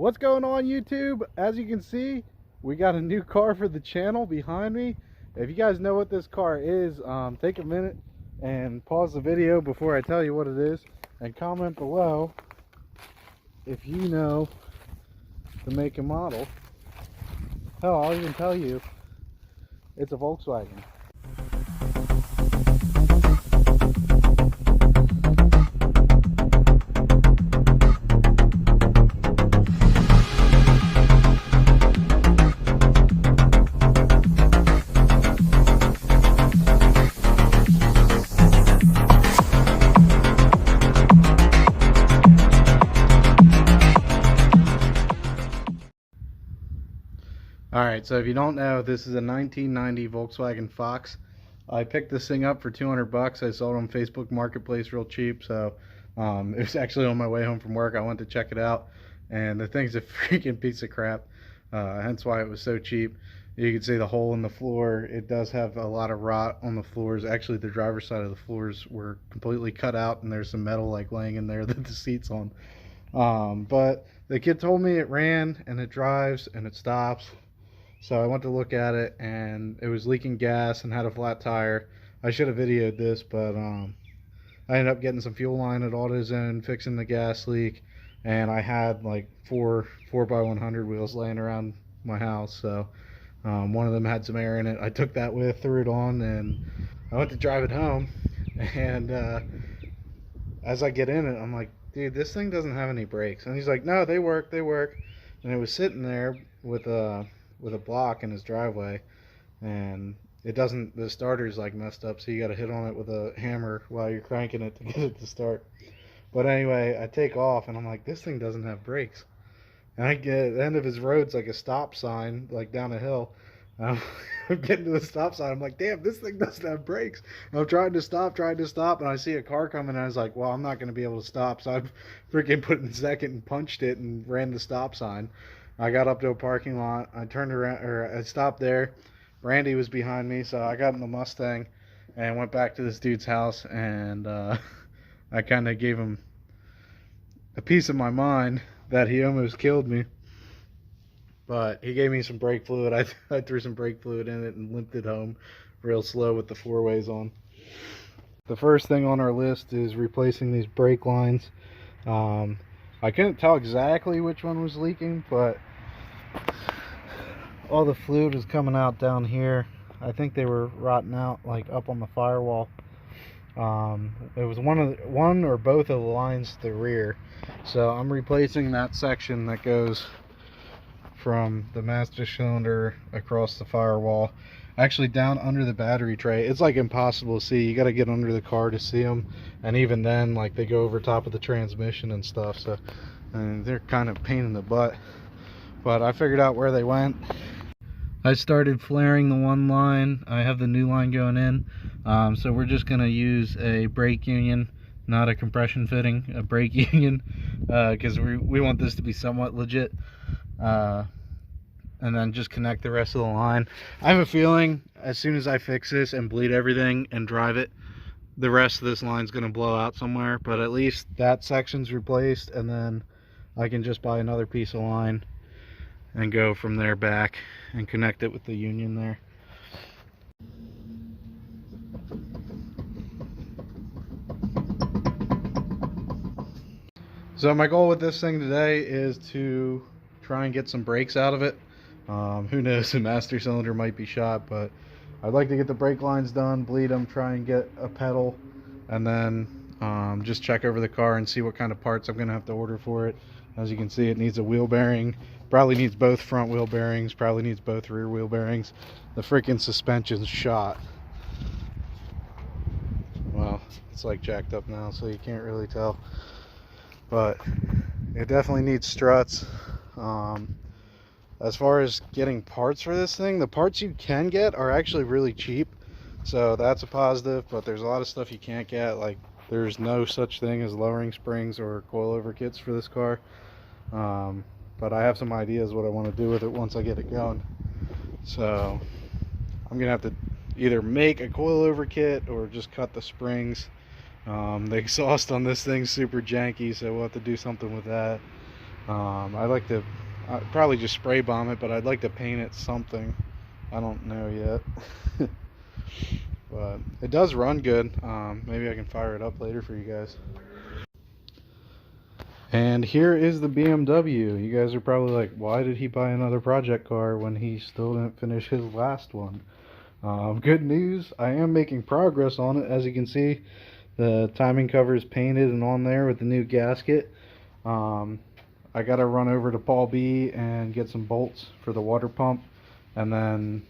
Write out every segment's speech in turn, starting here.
What's going on, YouTube? As you can see, we got a new car for the channel behind me. If you guys know what this car is, take a minute and pause the video before I tell you what it is, and comment below if you know the make and model. Hell, I'll even tell you it's a Volkswagen. Alright, so if you don't know, this is a 1990 Volkswagen Fox. I picked this thing up for 200 bucks. I saw it on Facebook Marketplace real cheap, so it was actually on my way home from work. I went to check it out, and the thing's a freaking piece of crap, hence why it was so cheap. You can see the hole in the floor. It does have a lot of rot on the floors. Actually, the driver's side of the floors were completely cut out, and there's some metal like laying in there that the seat's on. But the kid told me it ran, and it drives, and it stops. So I went to look at it, and it was leaking gas and had a flat tire. I should have videoed this, but I ended up getting some fuel line at AutoZone, fixing the gas leak, and I had like four 4x100 wheels laying around my house. So one of them had some air in it. I took that with, threw it on, and I went to drive it home. And as I get in it, I'm like, dude, this thing doesn't have any brakes. And he's like, no, they work. And it was sitting there with a block in his driveway, and it doesn't, the starter's like messed up, so you got to hit on it with a hammer while you're cranking it to get it to start. But anyway, I take off, and I'm like, this thing doesn't have brakes. And I get at the end of his road's like a stop sign, like down a hill. I'm getting to the stop sign. I'm like, damn, this thing doesn't have brakes. And I'm trying to stop, and I see a car coming, and I was like, well, I'm not going to be able to stop. So I freaking put it in second and punched it and ran the stop sign. I got up to a parking lot. I turned around, or I stopped there. Randy was behind me, so I got in the Mustang and went back to this dude's house, and I kind of gave him a piece of my mind that he almost killed me. But he gave me some brake fluid. I threw some brake fluid in it and limped it home real slow with the 4-ways on. The first thing on our list is replacing these brake lines. I couldn't tell exactly which one was leaking, but all the fluid is coming out down here. I think they were rotting out like up on the firewall. It was one or both of the lines to the rear, so I'm replacing that section that goes from the master cylinder across the firewall, actually down under the battery tray. It's like impossible to see. You got to get under the car to see them, and even then, like, they go over top of the transmission and stuff, so and they're kind of a pain in the butt. But I figured out where they went. I started flaring the one line. I have the new line going in, so we're just gonna use a brake union, not a compression fitting, a brake union, because we want this to be somewhat legit. And then just connect the rest of the line. I have a feeling as soon as I fix this and bleed everything and drive it, the rest of this line's going to blow out somewhere, but at least that section's replaced, and then I can just buy another piece of line and go from there back and connect it with the union there. So my goal with this thing today is to try and get some brakes out of it. Who knows, the master cylinder might be shot, but I'd like to get the brake lines done, bleed them, try and get a pedal, and then just check over the car and see what kind of parts I'm going to have to order for it. As you can see, it needs a wheel bearing, probably needs both front wheel bearings, probably needs both rear wheel bearings. The freaking suspension's shot. Well, it's like jacked up now, so you can't really tell, but it definitely needs struts. As far as getting parts for this thing, the parts you can get are actually really cheap, so that's a positive, but there's a lot of stuff you can't get. Like, there's no such thing as lowering springs or coilover kits for this car, but I have some ideas what I want to do with it once I get it going. So I'm gonna have to either make a coilover kit or just cut the springs. The exhaust on this thing's super janky, so we'll have to do something with that. I like to probably just spray bomb it, but I'd like to paint it something. I don't know yet. But it does run good. Maybe I can fire it up later for you guys. And here is the BMW. You guys are probably like, why did he buy another project car when he still didn't finish his last one? Good news, I am making progress on it. As you can see, the timing cover is painted and on there with the new gasket. I gotta run over to Paul B and get some bolts for the water pump, and then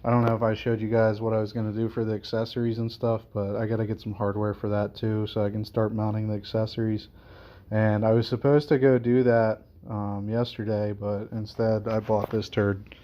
I don't know if I showed you guys what I was going to do for the accessories and stuff, but I got to get some hardware for that too so I can start mounting the accessories. And I was supposed to go do that yesterday, but instead I bought this turd.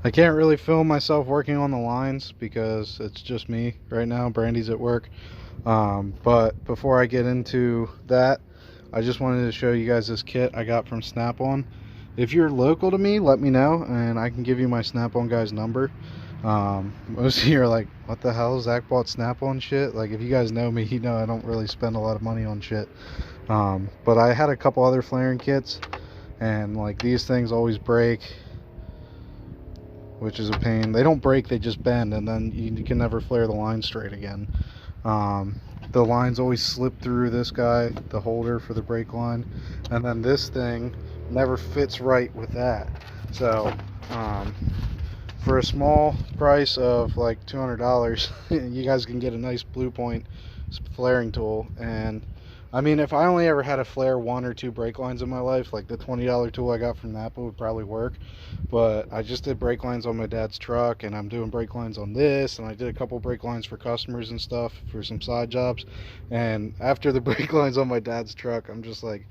I can't really film myself working on the lines because it's just me right now. Brandy's at work. But before I get into that, I just wanted to show you guys this kit I got from SnapOn. If you're local to me, let me know and I can give you my SnapOn guy's number. Most of you are like, what the hell, Zach bought SnapOn shit? Like, if you guys know me, you know I don't really spend a lot of money on shit. But I had a couple other flaring kits, and like these things always break, which is a pain. They don't break, they just bend, and then you can never flare the line straight again. The lines always slip through this guy, the holder for the brake line, and then this thing never fits right with that. So for a small price of like $200 you guys can get a nice Blue Point flaring tool. And I mean, if I only ever had to flare 1 or 2 brake lines in my life, like the $20 tool I got from Napa would probably work. But I just did brake lines on my dad's truck, and I'm doing brake lines on this, and I did a couple brake lines for customers and stuff for some side jobs. And after the brake lines on my dad's truck, I'm just like,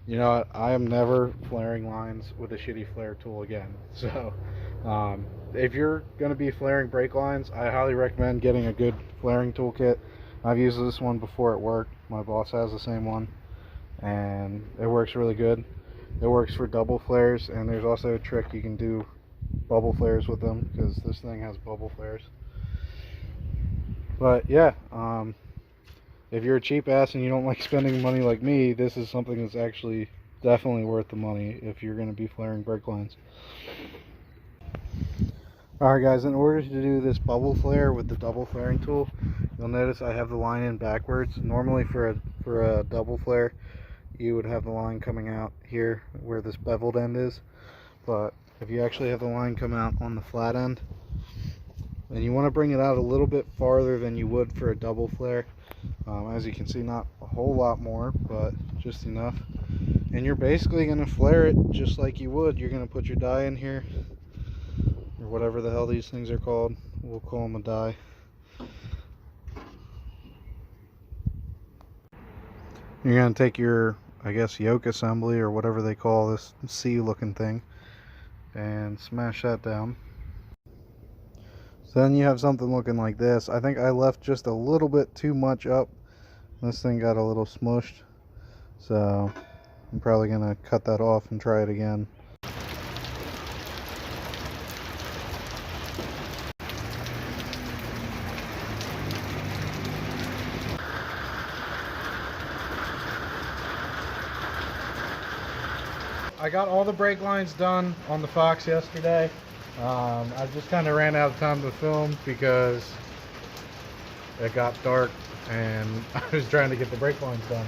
you know what, I am never flaring lines with a shitty flare tool again. So if you're going to be flaring brake lines, I highly recommend getting a good flaring toolkit. I've used this one before at work. My boss has the same one, and it works really good. It works for double flares, and there's also a trick you can do bubble flares with them, because this thing has bubble flares. But yeah, if you're a cheap ass and you don't like spending money like me, this is something that's actually definitely worth the money if you're going to be flaring brake lines. Alright guys, in order to do this bubble flare with the double flaring tool, you'll notice I have the line in backwards. Normally for a double flare, you would have the line coming out here where this beveled end is. But if you actually have the line come out on the flat end, and you want to bring it out a little bit farther than you would for a double flare. As you can see, not a whole lot more, but just enough. And you're basically going to flare it just like you would. You're going to put your die in here, or whatever the hell these things are called. We'll call them a die. You're going to take your, I guess, yoke assembly or whatever they call this C looking thing, and smash that down. So then you have something looking like this. I think I left just a little bit too much up. This thing got a little smushed, so I'm probably going to cut that off and try it again. I got all the brake lines done on the Fox yesterday. I just kind of ran out of time to film because it got dark and I was trying to get the brake lines done.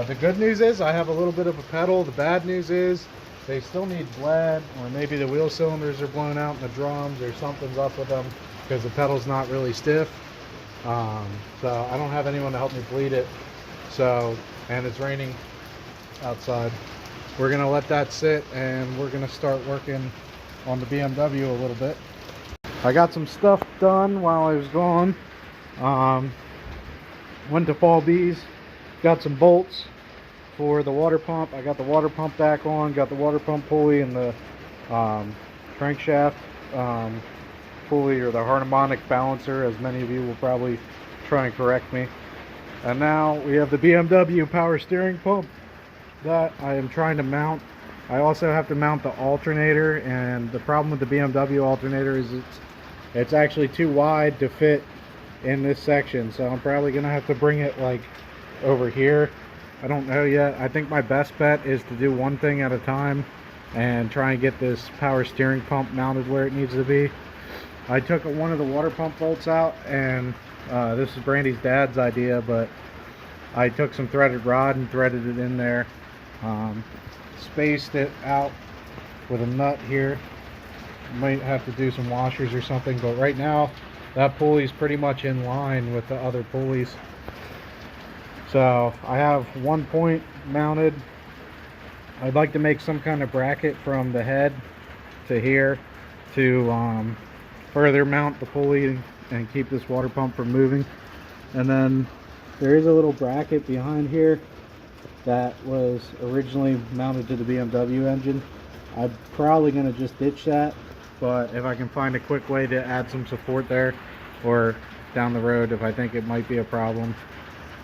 The good news is I have a little bit of a pedal. The bad news is they still need bled, or maybe the wheel cylinders are blown out in the drums or something's up with them because the pedal's not really stiff. So I don't have anyone to help me bleed it. So, and it's raining outside. We're going to let that sit and we're going to start working on the BMW a little bit. I got some stuff done while I was gone. Went to Paul B's, got some bolts for the water pump. I got the water pump back on, got the water pump pulley and the crankshaft pulley, or the harmonic balancer, as many of you will probably try and correct me. And now we have the BMW power steering pump that I am trying to mount. I also have to mount the alternator, and the problem with the BMW alternator is it's actually too wide to fit in this section, so I'm probably gonna have to bring it like over here. I don't know yet. I think my best bet is to do one thing at a time and try and get this power steering pump mounted where it needs to be. I took one of the water pump bolts out, and this is Brandy's dad's idea, but I took some threaded rod and threaded it in there, spaced it out with a nut here. Might have to do some washers or something, but right now that pulley's pretty much in line with the other pulleys. So I have one point mounted. I'd like to make some kind of bracket from the head to here to further mount the pulley and keep this water pump from moving. And then there is a little bracket behind here that was originally mounted to the BMW engine. I'm probably going to just ditch that, but if I can find a quick way to add some support there, or down the road if I think it might be a problem,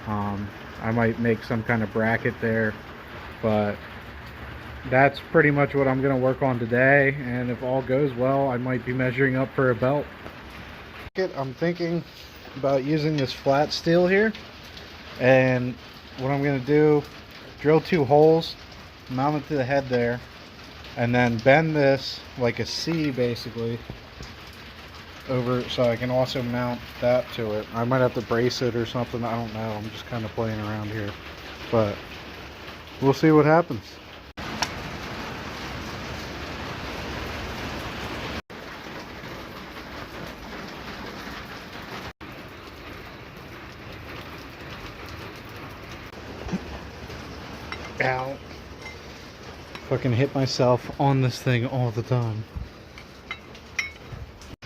I might make some kind of bracket there. But that's pretty much what I'm going to work on today, and if all goes well, I might be measuring up for a belt. I'm thinking about using this flat steel here, and what I'm going to do, drill 2 holes, mount it to the head there, and then bend this like a C basically over, so I can also mount that to it. I might have to brace it or something, I don't know. I'm just kind of playing around here, but we'll see what happens. Ow. Fucking hit myself on this thing all the time.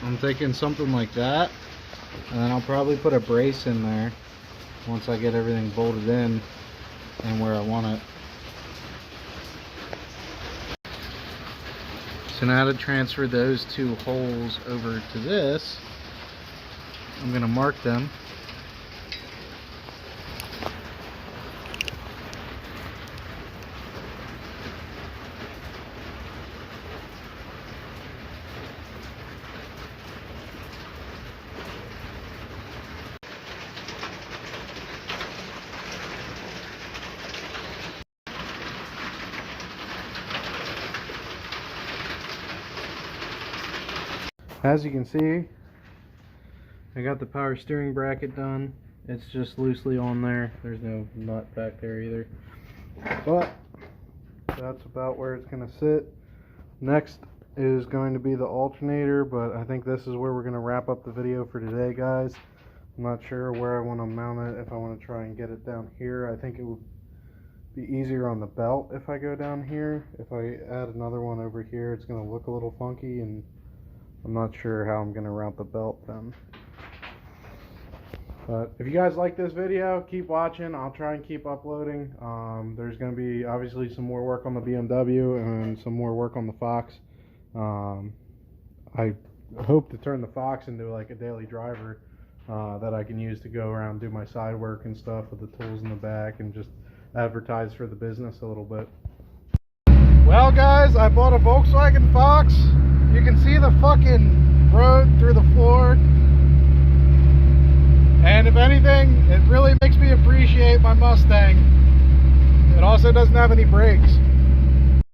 I'm thinking something like that, and then I'll probably put a brace in there once I get everything bolted in and where I want it. So now to transfer those 2 holes over to this, I'm going to mark them. As you can see, I got the power steering bracket done. It's just loosely on there. There's no nut back there either. But that's about where it's going to sit. Next is going to be the alternator, but I think this is where we're going to wrap up the video for today, guys. I'm not sure where I want to mount it, if I want to try and get it down here. I think it would be easier on the belt if I go down here. If I add another one over here, it's going to look a little funky, and I'm not sure how I'm going to route the belt then. But if you guys like this video, keep watching. I'll try and keep uploading. There's going to be obviously some more work on the BMW and some more work on the Fox. I hope to turn the Fox into like a daily driver that I can use to go around, do my side work and stuff with the tools in the back, and just advertise for the business a little bit. Well guys, I bought a Volkswagen Fox. You can see the fucking road through the floor. And if anything, it really makes me appreciate my Mustang. It also doesn't have any brakes.